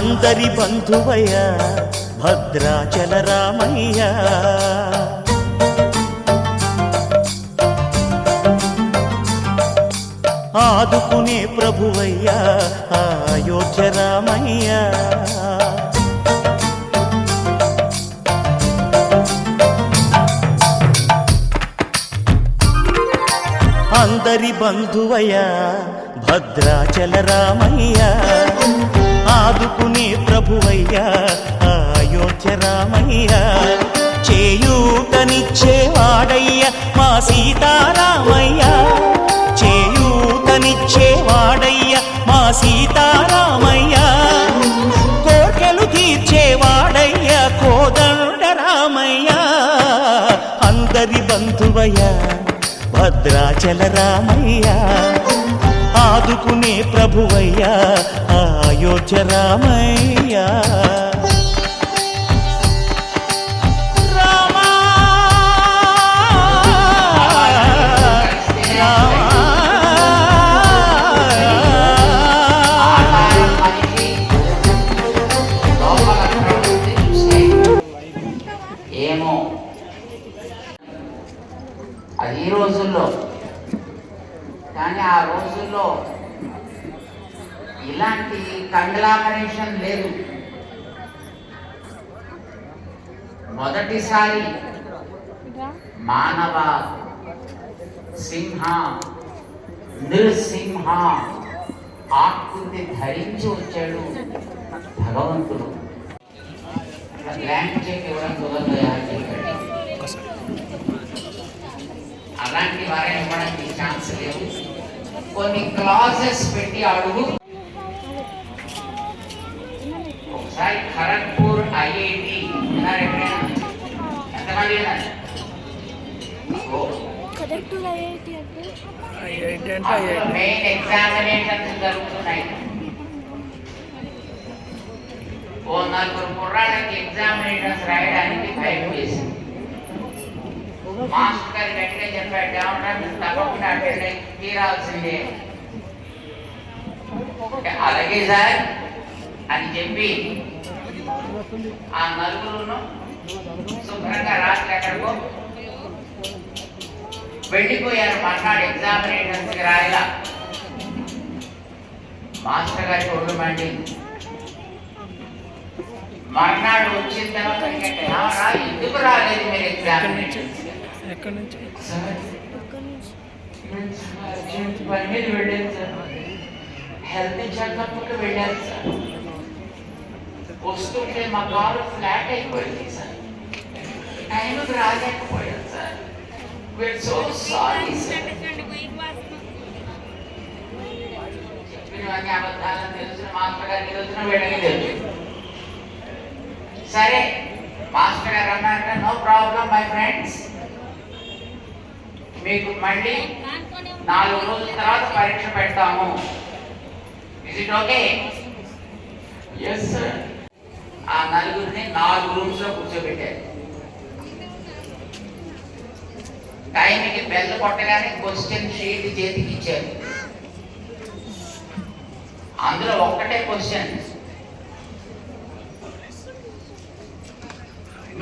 అందరి బంధువయ్య భద్రాచల రామయ్య, ఆదుకునే ప్రభువయ్య అయోధ్య రామయ్య. అందరి బంధువయ్య భద్రాచల రామయ్య, ఆదుకునే ప్రభువయ్య అయోధ్య రామయ్య. చేయూతనిచ్చేవాడయ్య మా సీతారామయ్య, చేయూతనిచ్చేవాడయ్య మా సీతారామయ్య. కోర్కెలు తీర్చేవాడయ్య కోదండ రామయ్య. అందరి బంధువయ్య భద్రాచల రామయ్య, ఆదుకునే ప్రభువయ్య అయోధ్య రామయ్య. ఏమో అది ఈ రోజుల్లో, కానీ ఆ రోజుల్లో ఇలాంటి కంగ్లామరేషన్ లేదు. మొదటిసారి మానవ సింహ నృసింహ ఆకృతి ధరించి వచ్చాడు భగవంతుడు. బ్లాంక్ చెక్ ఇవ్వడం కుదరదు. అలాంటి వారిని ఇవ్వడానికి ఛాన్స్ లేదు. కొన్ని క్లాజెస్ పెట్టి అడుగు. ఒకసారి ఖరగ్పూర్ ఐఐటి ఉన్నారు ఎక్కడైనా? ఎంతమంది ఉన్నారు? మెయిన్ ఎగ్జామినేషన్స్ జరుగుతున్నాయి. ఓ నలుగురు కుర్రాళ్ళకి ఎగ్జామినేషన్స్ రాయడానికి భయం వేసింది. మాస్టర్ గారు వెంటనే చెప్పాడు, తప్పకుండా అటెండ్ తీరాల్సిందే. అలాగే సార్ అని చెప్పి ఆ నలుగురును శుభ్రంగా రాత్రి ఎక్కడికో వెళ్ళిపోయారు. మర్నాడు ఎగ్జామినేషన్స్ రాయలా. మాస్టర్ గారికి ఒళ్ళు మండి. మర్నాడు వచ్చిన తర్వాత ఎందుకు రాలేదు మీరు ఎగ్జామినేషన్స్? పని మీద వెళ్ళాను సార్, హెల్త్ చెకప్కి వెళ్ళాను సార్. వస్తుంటే మా కారు ఫ్లాట్ అయిపోయింది సార్, టైంకి రాలేకపోయాను sir. We're so sorry sir. చెప్పినవన్నీ అబద్ధాలని తెలిసిన మాస్టర్ గారికి తెలిసిన వీళ్ళకి తెలుసు. సరే మాస్టర్ గారు అన్నారంటే నో ప్రాబ్లం మై ఫ్రెండ్స్, మీకు మళ్ళీ 4 రోజుల తర్వాత పరీక్ష పెడతాము. Is it okay? Yes sir. ఆ నలుగురిని 4 రూమ్స్ లో కూర్చోబెట్టారు. టైంకి బెల్ కొట్టగానే క్వశ్చన్ షీట్ చేతికి ఇచ్చారు. అందులో ఒక్కటే క్వశ్చన్,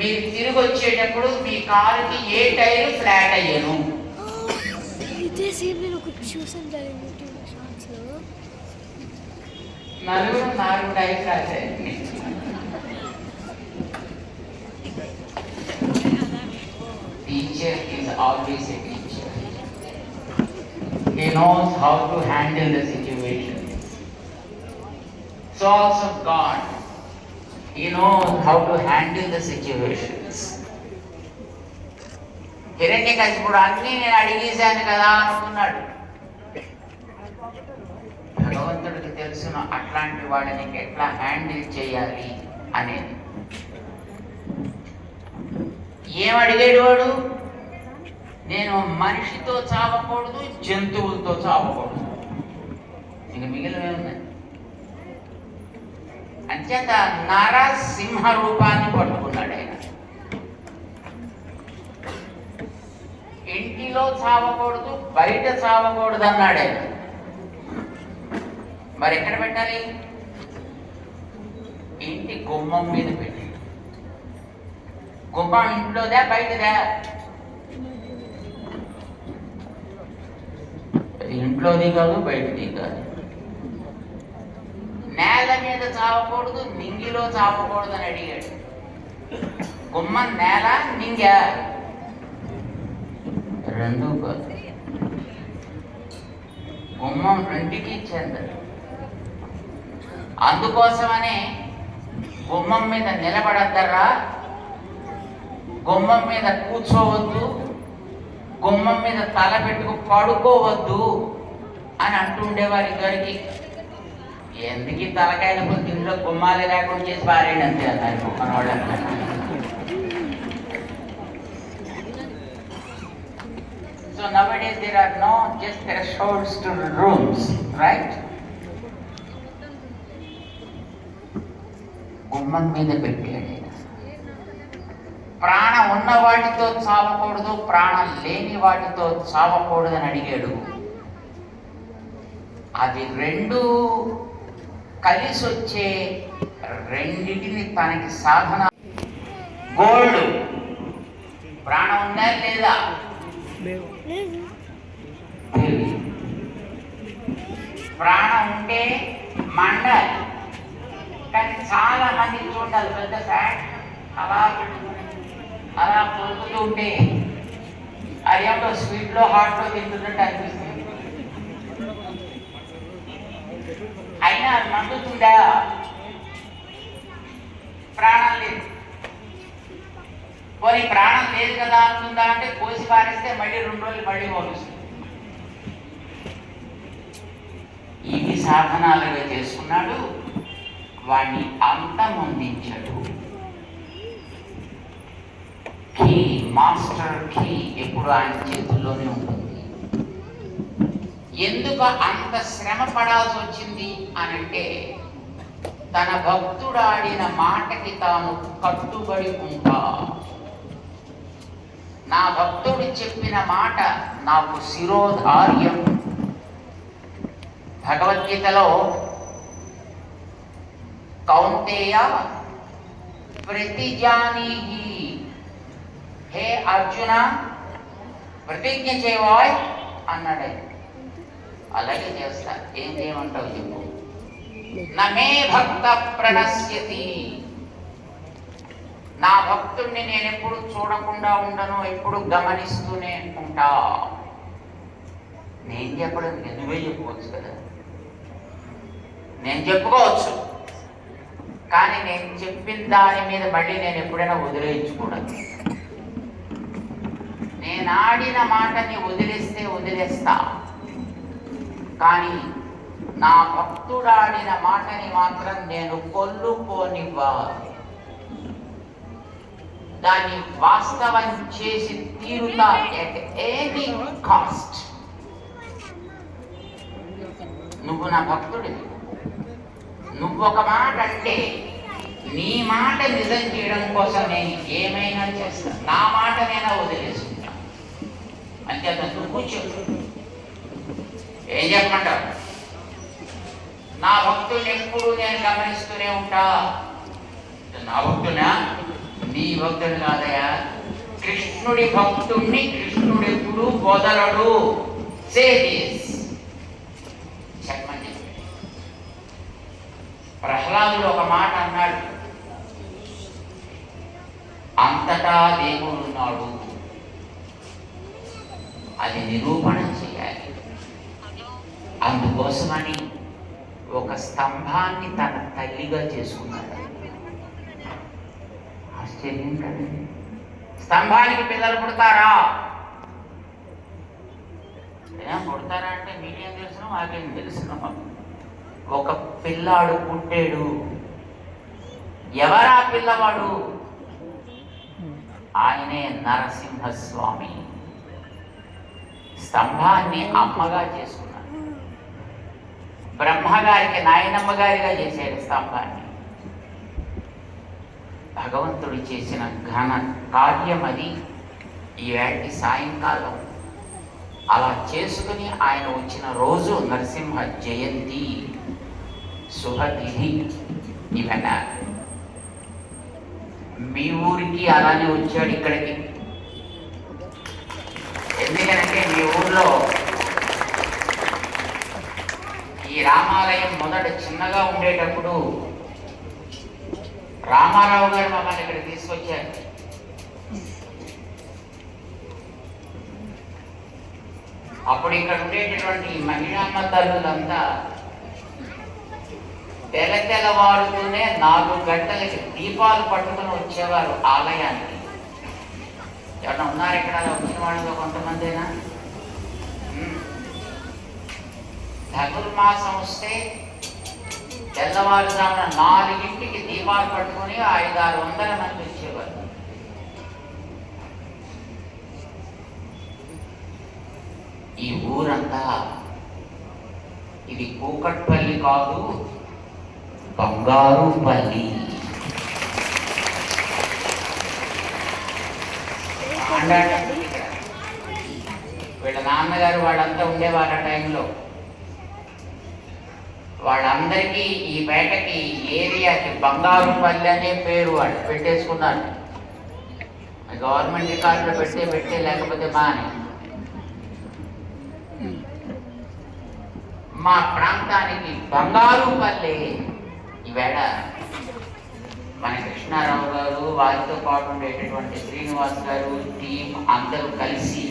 మీరు తిరిగి వచ్చేటప్పుడు మీ కారుకి ఏ టైర్ ఫ్లాట్ అయ్యాను? నలుగురు 4 టైర్స్ రాశారు. Teacher is always a teacher. He knows how to handle the situation. So also God, He knows how to handle the situations. హిరణ్యకశిపుడు అన్నీ నేను అడిగేశాను కదా అనుకున్నాడు. భగవంతుడికి తెలుసును అట్లాంటి వాడిని ఎట్లా హ్యాండిల్ చేయాలి అనేది. ఏం అడిగాడు వాడు? నేను మనిషితో చావకూడదు, జంతువులతో చావకూడదు, ఇక మిగిలినవి ఉన్నాయి. అంచేత నరసింహ రూపాన్ని పట్టుకున్నాడు ఆయన. ఇంటిలో చావకూడదు, బయట చావకూడదు అన్నాడు ఆయన. మరి ఎక్కడ పెట్టాలి? ఇంటి గుమ్మం మీద పెట్టి. గుమ్మం ఇంట్లోదా బయటదా? ఇంట్లోది కాదు, బయటది కాదు. నేల మీద చావకూడదు, నింగిలో చావకూడదు అని అడిగాడు. గుమ్మం నేల, నింగ రెండూ కాదు. గుమ్మం రెండుకి చెందదు. అందుకోసమనే గుమ్మం మీద నిలబడద్దరా, గుమ్మం మీద కూర్చోవద్దు, గుమ్మం మీద తల పెట్టుకు పడుకోవద్దు అని అంటుండేవారు ఇద్దరికి. ఎందుకు తలకాయల ఇంట్లో గుమ్మాలే లేకుండా చేసి పారేయండి అంతే అన్నారు మనవాళ్ళు. So nowadays there are no just thresholds to rooms, right? గుమ్మం మీద పెట్టాడు. ప్రాణం ఉన్న వాటితో చావకూడదు, ప్రాణం లేని వాటితో చావకూడదు అని అడిగాడు. అది రెండు కలిసి వచ్చే రెండింటిని తనకి సాధన. గోల్డ్ ప్రాణం ఉందా లేదా? ప్రాణం ఉంటే మండాలి. కానీ చాలా మంది చూడాలి పెద్ద ఫ్యాట్ అలా పొరుగుతూ ఉంటే అది ఏమిటో స్వీట్లో హాట్లో తింటున్నట్టు అనిపిస్తుంది. అయినా అది మండుతుందా? ప్రాణం లేదు. పోనీ ప్రాణం లేదు కదా అనుకుందా అంటే కోసి పారేస్తే మళ్ళీ 2 రోజులు మళ్ళీ మోలుస్తుంది. ఇవి సాధనాలుగా చేసుకున్నాడు. వాడిని అంతమొందించాడు. కీ, మాస్టర్ కీ ఎప్పుడు ఆయన చేతుల్లోనే ఉంటుంది. ఎందుకు అంత శ్రమ పడాల్సి వచ్చింది అనంటే తన భక్తుడాడిన మాటకి తాను కట్టుబడి ఉంటా. నా భక్తుడు చెప్పిన మాట నాకు శిరోధార్యం. భగవద్గీతలో కౌంతేయ ప్రతిజానీహి, హే అర్జున ప్రతిజ్ఞ చేయవాయ్ అన్నాడు. అలాగే చేస్తా. ఏం చేయమంటావు చెప్పు. నమే భక్త ప్రణశ్యతి, నా భక్తుడిని నేను ఎప్పుడు చూడకుండా ఉండను, ఎప్పుడు గమనిస్తూనే ఉంటా. నేను చెప్పడం నువ్వే చెప్పుకోవచ్చు కదా. నేను చెప్పుకోవచ్చు, కానీ నేను చెప్పిన దాని మీద మళ్ళీ నేను ఎప్పుడైనా వదిలేయించకూడదు. నేను ఆడిన మాటని వదిలేస్తా, కానీ నా భక్తుడాడిన మాటని మాత్రం నేను కొల్లుకోనివ్వాలి. దాన్ని వాస్తవం చేసి తీరుతా ఎట్ ఎనీ కాస్ట్. నువ్వు నా భక్తుడివి. నువ్వు ఒక మాట అంటే నీ మాట నిజం చేయడం కోసం నేను ఏమైనా చేస్తాను. నా మాట నేను వదిలేసుకుంటా. అంతే. నువ్వు చెప్పు, ఏం చెప్పమంటావు? నా భక్తుల్ని ఎప్పుడు నేను గమనిస్తూనే ఉంటా. నా భక్తునా? నీ భక్తుడు కాదయా, కృష్ణుడి భక్తుడిని కృష్ణుడు ఎప్పుడు వదలడు. సే దిస్ చెప్పండి. ప్రహ్లాదుడు ఒక మాట అన్నాడు, అంతటా దేవుడు ఉన్నాడు. అది నిరూపణ చేయాలి. అందుకోసమని ఒక స్తంభాన్ని తన తల్లిగా చేసుకున్నాడు. ఆశ్చర్యం కదండి. స్తంభానికి పిల్లలు పుడతారా? పుడతారా అంటే మీకేం తెలుసు, మాకేం తెలుసు. ఒక పిల్లాడు పుట్టాడు. ఎవరా పిల్లవాడు? ఆయనే నరసింహస్వామి. స్తంభాన్ని అమ్మగా చేసుకున్నాడు. బ్రహ్మగారికి నాయనమ్మ గారిగా చేశాడు స్తంభాన్ని. భగవంతుడు చేసిన ఘన కార్యం అది. ఈవేళ సాయంకాలం అలా చేసుకుని ఆయన వచ్చిన రోజు నరసింహ జయంతి శుభతిథి. ఇవన్న మీ ఊరికి అలానే వచ్చాడు ఇక్కడికి. ఎందుకంటే మీ ఊర్లో ఈ రామాలయం మొదట చిన్నగా ఉండేటప్పుడు రామారావు గారు మమ్మల్ని ఇక్కడ తీసుకొచ్చారు. అప్పుడు ఇక్కడ ఉండేటటువంటి మహిళమ్మ తల్లులంతా తెల్లవారుతూనే 4 గంటలకి దీపాలు పట్టుకుని వచ్చేవారు ఆలయానికి. ఎవరైనా ఉన్నారు ఇక్కడ వచ్చిన వాళ్ళలో కొంతమందేనా? ధనుర్మాసం వస్తే తెల్లవారుజామున 4ంటికి దీపాలు పట్టుకుని 500-600 మంది వచ్చేవారు. ఈ ఊరంతా ఇది కూకట్పల్లి కాదు, బంగారుపల్లి. వీళ్ళ నాన్నగారు వాళ్ళంతా ఉండేవారు ఆ టైంలో. వాళ్ళందరికీ ఈ పేటకి ఏరియాకి బంగారుపల్లి అనే పేరు వాళ్ళు పెట్టేసుకున్నారు. గవర్నమెంట్ రికార్డులో పెట్టే లేకపోతే మాని. మా ప్రాంతానికి బంగారుపల్లి ఈవేళ మన కృష్ణారావు గారు, వారితో పాటు ఉండేటటువంటి శ్రీనివాస్ గారు, టీం అందరూ కలిసి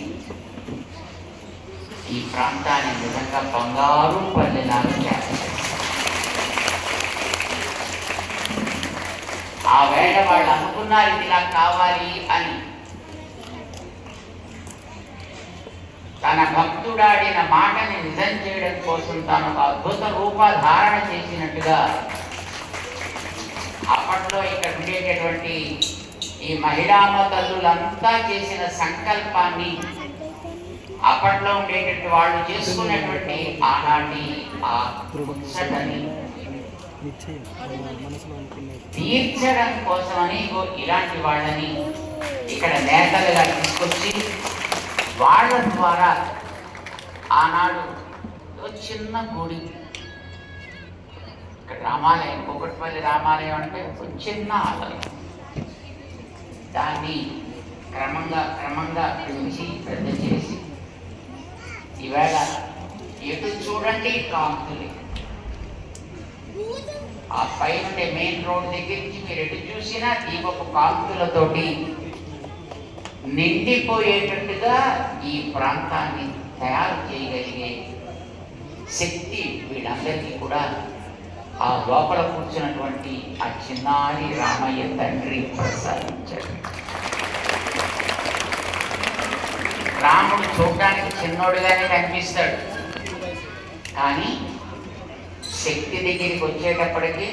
ఈ ప్రాంతాన్ని నిజంగా బంగారుపల్లి లాగా చేస్తారు. ఆ వేళ వాళ్ళు అనుకున్నారు ఇది ఇలా కావాలి అని. తన భక్తుడాడిన మాటని నిజం చేయడం కోసం తాను ఒక అద్భుత రూపధారణ చేసినట్టుగా అప్పట్లో ఇక్కడ ఉండేటటువంటి ఈ మహిళామ తల్లులంతా చేసిన సంకల్పాన్ని, అప్పట్లో ఉండేటటువంటి వాళ్ళు చేసుకున్నటువంటి ఆనాటి ఆ ముచ్చటని తీర్చడం కోసమని ఇలాంటి వాళ్ళని ఇక్కడ నేతలుగా తీసుకొచ్చి వాళ్ళ ద్వారా ఆనాడు చిన్న గుడి, ఇక్కడ రామాలయం, కూకట్పల్లి రామాలయం అంటే ఒక చిన్న ఆలయం, దాన్ని క్రమంగా పెంచి పెద్ద చేసి ఈవేళ ఎటు చూడండి కాంతులు. ఆ పైన మెయిన్ రోడ్ దగ్గర నుంచి మీరు ఎటు చూసినా దీపపు కాంతులతోటి నిండిపోయేటట్టుగా ఈ ప్రాంతాన్ని తయారు చేయగలిగే శక్తి వీళ్ళందరికీ కూడా ఆ లోపల కూర్చున్నటువంటి ఆ చిన్నారి రామయ్య తండ్రి ప్రసాదించాడు. రాముడు చూడడానికి చిన్నోడుగానే కనిపిస్తాడు, కానీ శక్తి దగ్గరికి వచ్చేటప్పటికి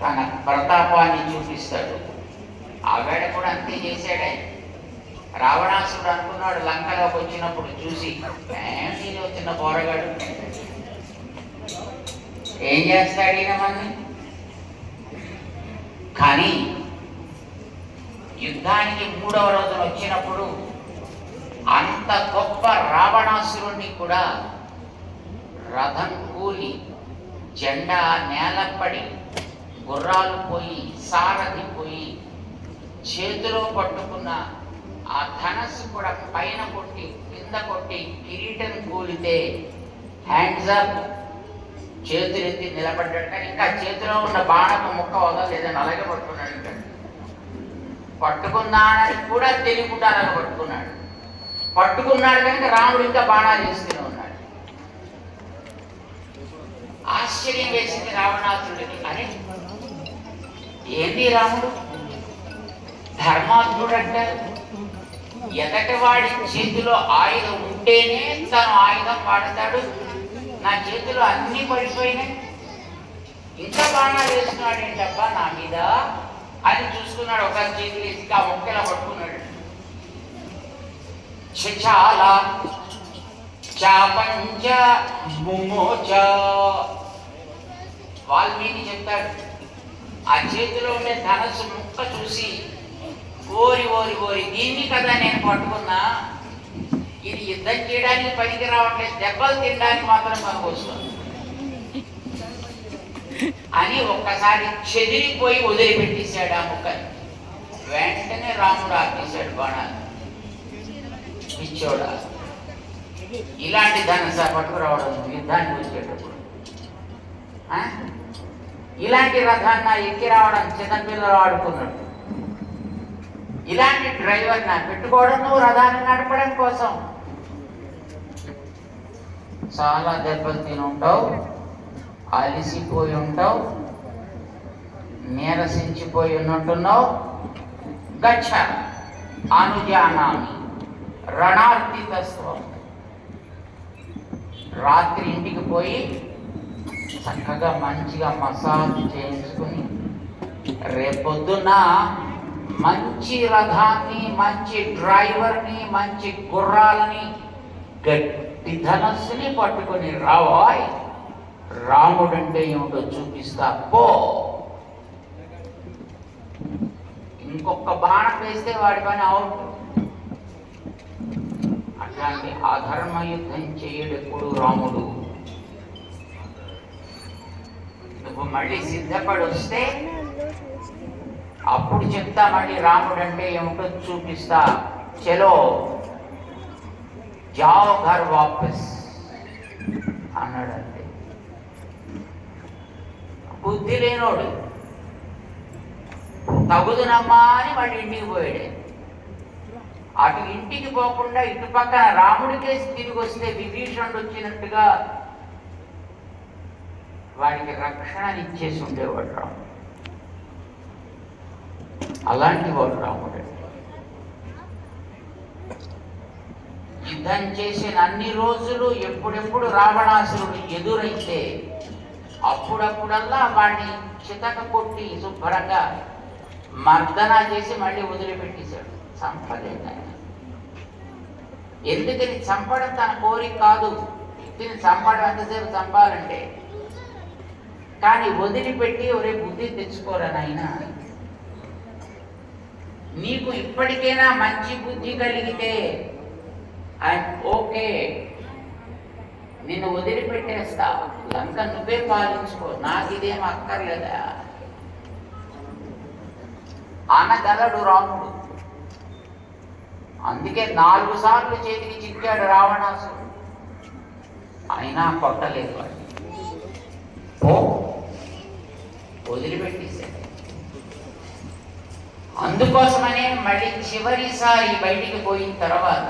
తన ప్రతాపాన్ని చూపిస్తాడు. ఆ వేళ కూడా అంతే చేశాడే. రావణాసుడు అనుకున్నాడు లంకలోకి వచ్చినప్పుడు చూసి, నేను చిన్న పోరగాడు ఏం చేస్తాడు ఈయన మనని. కానీ యుద్ధానికి 3వ రోజున వచ్చినప్పుడు అంత గొప్ప రావణాసురుణ్ణి కూడా రథం కూలి, జెండా నేలపడి, గుర్రాలు పోయి, సారథి పోయి, చేతిలో పట్టుకున్న ఆ ధనస్సు కూడా పైన కొట్టి కింద కొట్టి కిరీటం కూలితే హ్యాండ్స్ అప్ చేతులెత్తి నిలబడ్డాడు. కానీ ఇంకా చేతిలో ఉన్న బాణపు ముక్క వదలేదని అలాగే పట్టుకున్నాడు. ఇంకా పట్టుకున్నానని కూడా తెలియకుండా అలాగే పట్టుకున్నాడు. పట్టుకున్నాడు కనుక రాముడు ఇంకా బాణాలు వేస్తూనే ఉన్నాడు. ఆశ్చర్యం వేసింది రావణాసురుడికి. అరే ఏంది రాముడు ధర్మాత్ముడు అంటారు, ఎదటి వాడి చేతిలో ఆయుధం ఉంటేనే తను ఆయుధం వాడతాడు, నా చేతిలో అన్ని పడిపోయినాయి, ఇంకా బాణాలు వేస్తున్నాడు ఏంటబ్బా నా మీద అని చూసుకున్నాడు. ఒక చేతులు వేసి ఆ మొక్కలా పట్టుకున్నాడు. చాలా చాపంచ ముమోచ వాల్మీకి చెప్తాడు. ఆ చేతిలో ఉండే ధనస్సు ముక్క చూసి ఓరి ఓరి ఓరి దీన్ని కదా నేను పట్టుకున్నా, ఇది యుద్ధం చేయడానికి పనికి రావట్లేదు, దెబ్బలు తినడానికి మాత్రం పనికొస్తుంది అని ఒక్కసారి చెదిరిపోయి వదిలిపెట్టేశాడు ఆ ముక్కని. రాముడు ఆపేశాడు బాణాలు. పిచ్చోడా, ఇలాంటి ధనస పట్టుకురావడం యుద్ధానికి వచ్చేటప్పుడు, ఇలాంటి రథాన్ని ఎక్కి రావడం చిన్నపిల్లలు ఆడుకున్నాడు. ఇలాంటి డ్రైవర్ నా పెట్టుకోవడం నువ్వు రథాన్ని నడపడం కోసం. చాలా దెబ్బలు తిని ఉంటావు, అలిసిపోయి ఉంటావు, నీరసించిపోయి ఉన్నట్టున్నావు. గచ్చ అనుజానామి రణార్తితస్వం. రాత్రి ఇంటికి పోయి చక్కగా మంచిగా మసాజ్ చేయించుకుని రేపొద్దున మంచి రథాన్ని, మంచి డ్రైవర్ని, మంచి గుర్రాలని, గట్టి ధనస్సుని పట్టుకొని రావాయ్, రాముడంటే ఏమిటో చూపిస్తా పో. ఇంకొక బాణం వేస్తే వాడి పని అవుట్. అట్లాంటి అధర్మ యుద్ధం చేయడు ఎప్పుడు రాముడు. నువ్వు మళ్ళీ సిద్ధపడి వస్తే అప్పుడు చెప్తా, మళ్ళీ రాముడు అంటే ఏమిటో చూపిస్తా. చలో జాओ घर वापस అన్నాడు. అంతే. బుద్ధి లేనోడు తగుదునమ్మా అని వాడి ఇంటికి పోయాడే. అటు ఇంటికి పోకుండా ఇటు పక్కన రాముడికేసి తిరిగి వస్తే విభీషణుడు వచ్చినట్టుగా వాడికి రక్షణ ఇచ్చేసి ఉండేవాడు రాముడు. అలాంటి వాడు రాముడు. యుద్ధం చేసిన అన్ని రోజులు ఎప్పుడెప్పుడు రావణాసురుడు ఎదురైతే అప్పుడప్పుడల్లా వాడిని చితక కొట్టి శుభ్రంగా మర్దన చేసి మళ్ళీ వదిలిపెట్టేశాడు. చంపలేదు ఆయన. ఎందుకని చంపడం తన కోరిక కాదు. వ్యక్తిని చంపడం ఎంతసేపు చంపాలంటే, కానీ వదిలిపెట్టి ఒరే బుద్ధి తెచ్చుకోరా నాయన, నీకు ఇప్పటికైనా మంచి బుద్ధి కలిగితే ఐఎమ్ ఓకే, నిన్ను వదిలిపెట్టేస్తా, లంక నువ్వే పాలించుకో, నాకు ఇదేం అక్కర్లేదా అనగలడు రాముడు. అందుకే 4 సార్లు చేతికి చిక్కాడు రావణాసుడు, అయినా కొట్టలేదు వాడు. ఓ వదిలిపెట్టేశాడు. అందుకోసమనే మళ్ళీ చివరిసారి బయటికి పోయిన తర్వాత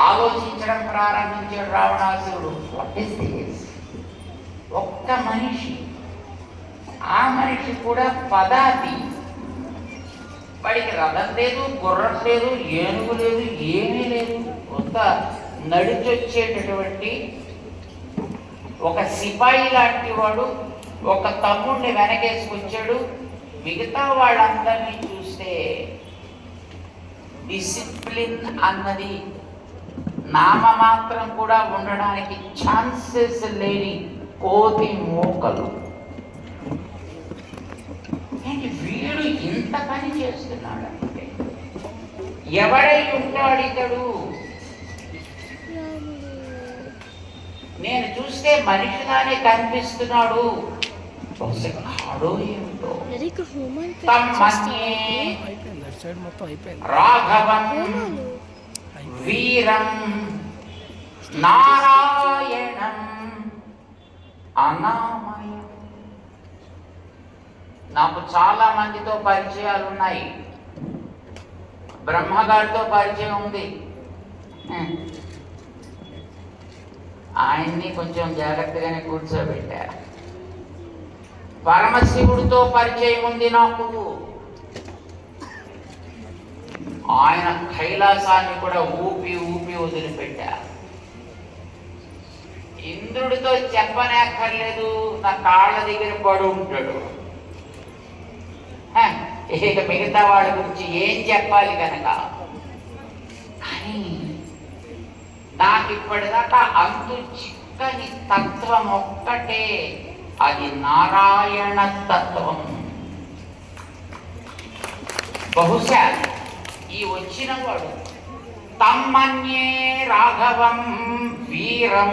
ఆలోచించడం ప్రారంభించాడు రావణాసురుడు. What is this? ఒక్క మనిషి, ఆ మనిషి కూడా పదాతి, వాడికి రథం లేదు, గుర్రం లేదు, ఏనుగు లేదు, ఏమీ లేదు. కొంత నడిచొచ్చేటటువంటి ఒక సిపాయి లాంటి వాడు ఒక తమ్ముడిని వెనకేసుకొచ్చాడు. మిగతా వాళ్ళందరినీ చూస్తే డిసిప్లిన్ అన్నది నామమాత్రం కూడా ఉండడానికి ఛాన్సెస్ లేని కోతి మోకలు. వీడు ఇంత పని చేస్తున్నాడంటే ఎవడై ఉంటాడు ఇతడు? నేను చూస్తే మనిషిగానే కనిపిస్తున్నాడు, కాడో ఏమిటో. రాఘవం వీరం నారాయణం అనామయం. నాకు చాలా మందితో పరిచయాలు ఉన్నాయి. బ్రహ్మగారితో పరిచయం ఉంది. ఆయన్ని కొంచెం జాగ్రత్తగానే కూర్చోబెట్టా. పరమశివుడితో పరిచయం ఉంది నాకు. ఆయన కైలాసాన్ని కూడా ఊపి ఊపి వదిలిపెట్టా. ఇంద్రుడితో చెప్పనక్కర్లేదు, నా కాళ్ళ దగ్గర పడు ఉంటాడు. ఇక మిగతా వాళ్ళ గురించి ఏం చెప్పాలి కనుక. కానీ నాకు ఇప్పటిదాకా అంతు చిక్కని తత్వం ఒక్కటే, అది నారాయణ తత్వం. బహుశా ఈ వచ్చిన వాడు తమ్మన్యే రాఘవం వీరం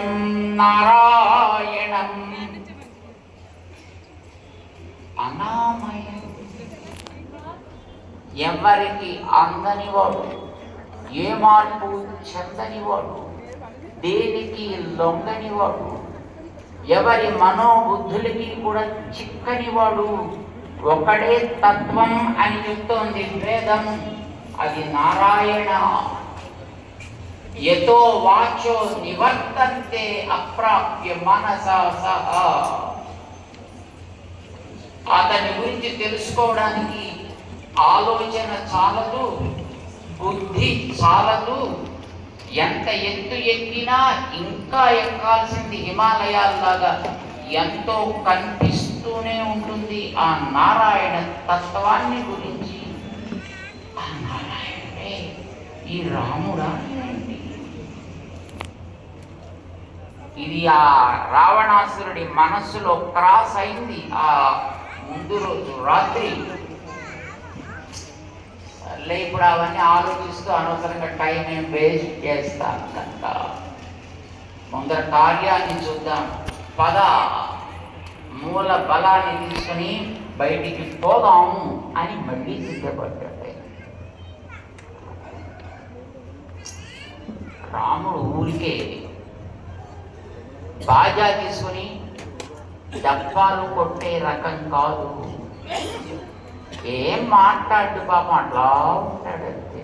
నారాయణం అనామయం. ఎవరికి అందనివాడు, ఏ మార్పు చెందనివాడు, దేనికి లొంగనివాడు, ఎవరి మనోబుద్ధులకి కూడా చిక్కనివాడు ఒకడే తత్వం అని చెప్తోంది వేదం. అది నారాయణ. యతో వాచో నివర్తంతే అప్రాప్య మనసా సహా. అతని గురించి తెలుసుకోవడానికి ఆలోచన చాలదు, బుద్ధి చాలదు. ఎంత ఎత్తు ఎక్కినా ఇంకా ఎక్కాల్సింది హిమాలయాల్లాగా ఎంతో కనిపిస్తూనే ఉంటుంది. ఆ నారాయణ తత్వాన్ని గురించి ఆ నారాయణే ఈ రాముడా ఏంటి? ఇది ఆ రావణాసురుడి మనస్సులో క్రాస్ అయింది ఆ ముందు రోజు రాత్రి. సర్లే, ఇప్పుడు అవన్నీ ఆలోచిస్తూ అనవసరంగా టైం ఏం వేస్ట్ చేస్తాను కనుక ముందర కార్యాన్ని చూద్దాం. పద, మూల బలాన్ని తీసుకుని బయటికి పోదాము అని మళ్ళీ సిద్ధపడ్డాడు. రాముడు ఊరికే బాజా తీసుకుని డబ్బాలు కొట్టే రకం కాదు. ఏం మాట్లాడు పాపం, అట్లా ఉంటాడు అంతే.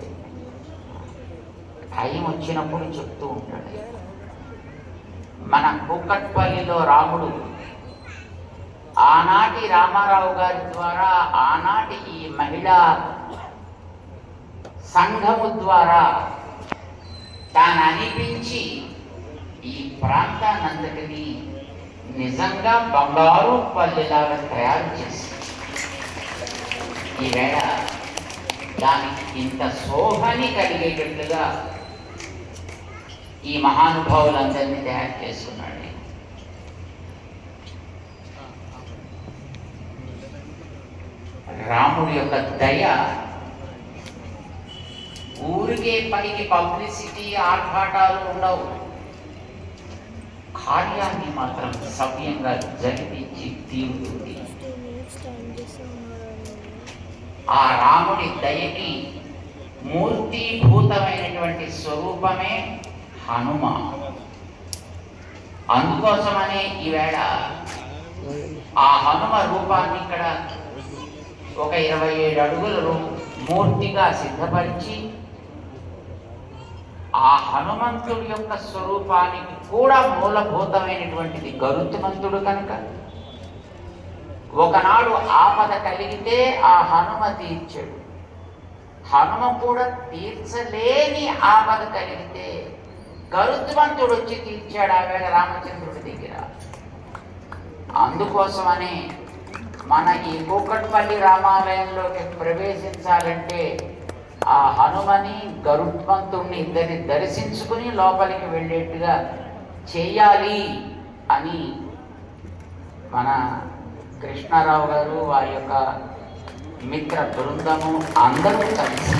టైం వచ్చినప్పుడు చెప్తూ ఉంటాడు. మన కూకట్పల్లిలో రాముడు ఆనాటి రామారావు గారి ద్వారా, ఆనాటి ఈ మహిళా సంఘము ద్వారా తాను అనిపించి ఈ ప్రాంతాన్నంతటిని నిజంగా బంగారు పల్లెలాగా తయారు చేసి ఈవేళ దానికి ఇంత శోభని కలిగేటట్లుగా ఈ మహానుభావులందరినీ తయారు చేసుకున్నాడు. రాముడి యొక్క దయ ఊరికే పైకి పబ్లిసిటీ ఆర్భాటాలు ఉండవు. కార్యాన్ని మాత్రం సవ్యంగా జరిపించి తీరుతుంది. ఆ రాముడి దయకి మూర్తిభూతమైనటువంటి స్వరూపమే హనుమ. అందుకోసమనే ఈవేళ ఆ హనుమ రూపాన్ని ఇక్కడ ఒక 27 అడుగుల మూర్తిగా సిద్ధపరిచి ఆ హనుమంతుడి యొక్క స్వరూపానికి కూడా మూలభూతమైనటువంటిది గరుత్మంతుడు కనుక ఒకనాడు ఆపద కలిగితే ఆ హనుమ తీర్చాడు. హనుమ కూడా తీర్చలేని ఆపద కలిగితే గరుత్మంతుడు వచ్చి తీర్చాడు ఆ వేళ రామచంద్రుడి దగ్గర. అందుకోసమనే మన ఈ కూకట్పల్లి రామాలయంలోకి ప్రవేశించాలంటే ఆ హనుమని గరుత్మంతుడిని ఇద్దరిని దర్శించుకుని లోపలికి వెళ్ళేట్టుగా చేయాలి అని మన కృష్ణారావు గారు, వారి యొక్క మిత్ర బృందము అందరూ కలిసి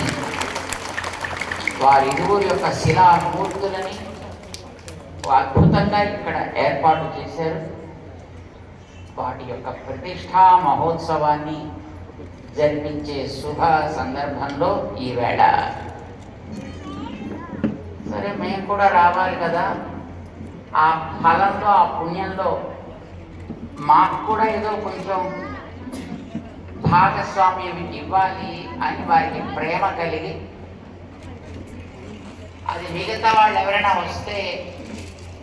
వారిరువురి యొక్క శిలామూర్తులని అద్భుతంగా ఇక్కడ ఏర్పాటు చేశారు. వాటి యొక్క ప్రతిష్టా మహోత్సవాన్ని జరిపించే శుభ సందర్భంలో ఈవేళ సరే మేము కూడా రావాలి కదా, ఆ ఫలంలో ఆ పుణ్యంలో మాకు కూడా ఏదో కొంచెం భాగస్వామ్యం ఇవ్వాలి అని వారికి ప్రేమ కలిగి, అది మిగతా వాళ్ళు ఎవరైనా వస్తే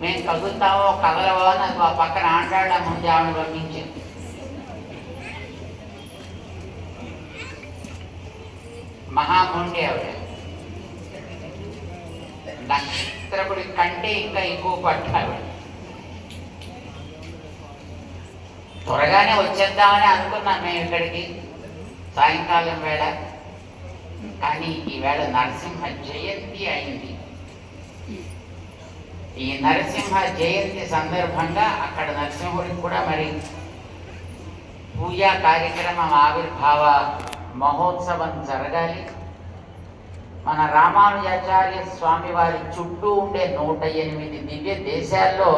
మేము కదులుతామో కదలవో అని అది మా పక్కన ఆంటాడ ముందు ఆవిడ పంపించింది. మహాముండి ఆవిడ నక్షత్రకుడి కంటే ఇంకా ఎక్కువ పట్టావిడ. త్వరగానే వచ్చేద్దామని అనుకున్నాం మేము ఇక్కడికి సాయంకాలం వేళ. కానీ ఈవేళ నరసింహ జయంతి అయింది. ఈ నరసింహ జయంతి సందర్భంగా అక్కడ నరసింహుడికి కూడా మరి పూజా కార్యక్రమం, ఆవిర్భావ మహోత్సవం జరగాలి. మన రామానుజాచార్య స్వామి వారి చుట్టూ ఉండే 108 దివ్య దేశాల్లో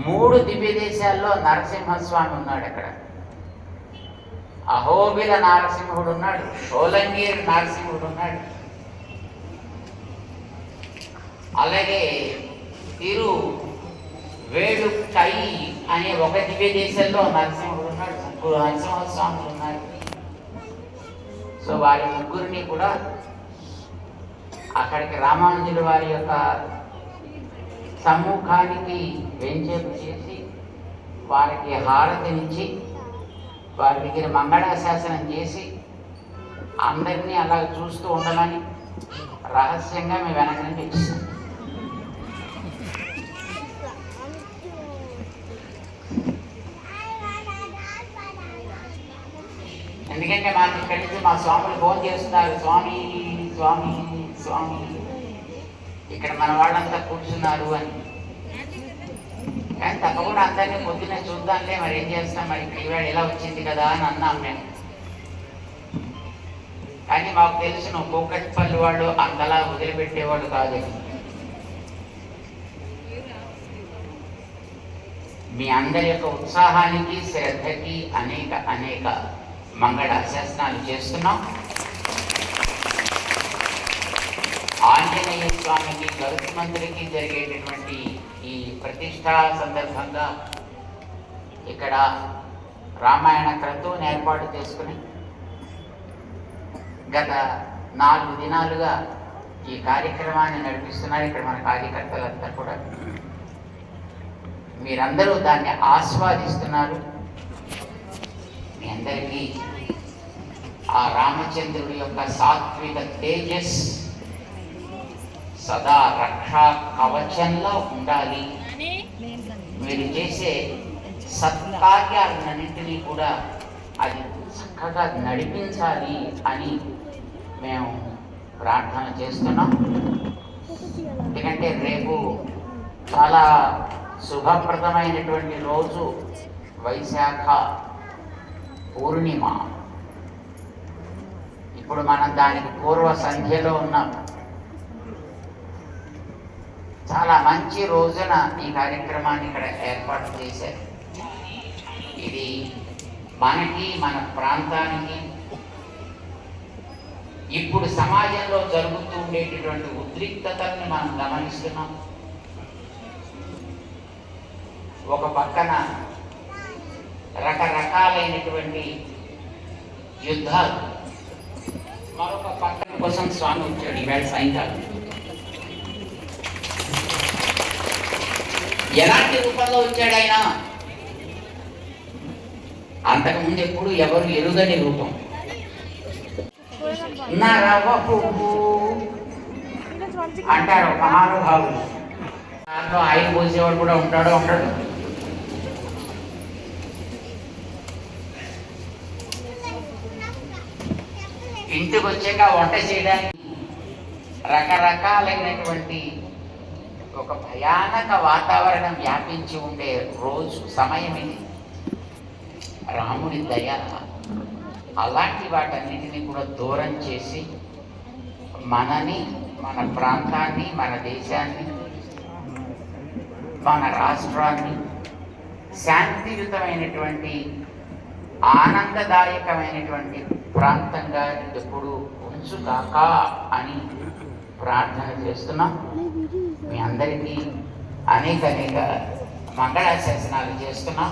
3 దివ్య దేశాల్లో నరసింహస్వామి ఉన్నాడు. అక్కడ అహోబిల నారసింహుడు ఉన్నాడు, షోలంగీర్ నారసింహుడు ఉన్నాడు, అలాగే తిరు వేడు కై అనే ఒక దివ్య దేశంలో నరసింహుడు ఉన్నాడు, ముగ్గురు నరసింహస్వాములు ఉన్నారు. సో వారి ముగ్గురిని కూడా అక్కడికి రామానుజుల వారి యొక్క సమ్ముఖానికి వెంచేపు చేసి వారికి హారతినిచ్చి వారి దగ్గర మంగళాశాసనం చేసి అందరినీ అలా చూస్తూ ఉండమని రహస్యంగా మేము వెనక నుంచి ఇచ్చాం. ఎందుకంటే మాకు ఇక్కడి నుంచి మా స్వాములు ఫోన్ చేస్తున్నారు, స్వామి స్వామి స్వామి ఇక్కడ మన వాళ్ళంతా కూర్చున్నారు అని. కానీ తప్పకుండా అందరినీ పొద్దున్నే చూద్దాంలే, మరి ఏం చేస్తాం, మరి ఇక్కడ ఈవేళ ఎలా వచ్చింది కదా అని అన్నాం మేము. కానీ మాకు తెలుసును కూకట్పల్లి వాళ్ళు అంతలా వదిలిపెట్టేవాళ్ళు కాదని. మీ అందరి యొక్క ఉత్సాహానికి శ్రద్ధకి అనేక అనేక మంగళాశాసనాలు చేస్తున్నాం. ఆంజనేయ స్వామికి గరుత్మంతుడికి జరిగేటటువంటి ఈ ప్రతిష్టా సందర్భంగా ఇక్కడ రామాయణ క్రతువుని ఏర్పాటు చేసుకుని గత 4 దినాలుగా ఈ కార్యక్రమాన్ని నడిపిస్తున్నారు. ఇక్కడ మన కార్యకర్తలంతా కూడా మీరందరూ దాన్ని ఆస్వాదిస్తున్నారు. మీ అందరికీ ఆ రామచంద్రుడి యొక్క సాత్విక తేజస్ సదా రక్షా కవచంలో ఉండాలి. మీరు చేసే సత్కార్యాలన్నింటినీ కూడా అది చక్కగా నడిపించాలి అని మేము ప్రార్థన చేస్తున్నాం. ఎందుకంటే రేపు చాలా శుభప్రదమైనటువంటి రోజు, వైశాఖ పూర్ణిమ. ఇప్పుడు మనం దానికి పూర్వ సంధ్యలో ఉన్నాం. చాలా మంచి రోజున ఈ కార్యక్రమాన్ని ఇక్కడ ఏర్పాటు చేశారు. ఇది మనకి, మన ప్రాంతానికి, ఇప్పుడు సమాజంలో జరుగుతూ ఉండేటటువంటి ఉద్రిక్తతల్ని మనం గమనిస్తున్నాం. ఒక పక్కన రకరకాలైనటువంటి యుద్ధాలు, మరొక పక్కన కోసం స్వామి వచ్చాడు ఈవేళ సాయంకాలం. ఎలాంటి రూపంలో వచ్చాడు ఆయన? అంతకుముందు ఎప్పుడు ఎవరు ఎరుగని రూపం. నరవ పువ్వు అంటారు మహానుభావులు. దాంట్లో ఆయన పోసేవాడు కూడా ఉంటాడో ఉంటాడు. ఇంటికి వచ్చాక వంట చేయడానికి రకరకాలైనటువంటి ఒక భయానక వాతావరణం వ్యాపించి ఉండే రోజు, సమయం ఇది. రాముడి దయ అలాంటి వాటన్నిటిని కూడా దూరం చేసి మనని, మన ప్రాంతాన్ని, మన దేశాన్ని, మన రాష్ట్రాన్ని శాంతియుతమైనటువంటి ఆనందదాయకమైనటువంటి ప్రాంతంగా ఎప్పుడు ఉంచుగాక అని ప్రార్థన చేస్తున్నాం. మీ అందరికీ అనేక మంగళాశాసనాలు చేస్తున్నాం.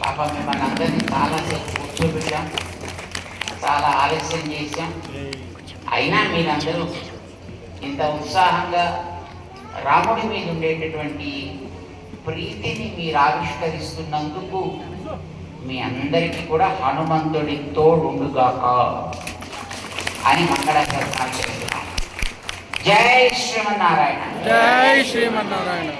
పాపం మిమ్మల్ని అందరినీ చాలాసేపు కూర్చోబెట్టాం, చాలా ఆలస్యం చేశాం. అయినా మీరందరూ ఇంత ఉత్సాహంగా రాముడి మీద ఉండేటటువంటి ప్రీతిని మీరు ఆవిష్కరిస్తున్నందుకు మీ అందరికీ కూడా హనుమంతుడి తోడుగాక అని మంగళాశాసనాలు చేస్తున్నాం. జై శ్రీమన్నారాయణ. జై శ్రీమన్నారాయణ.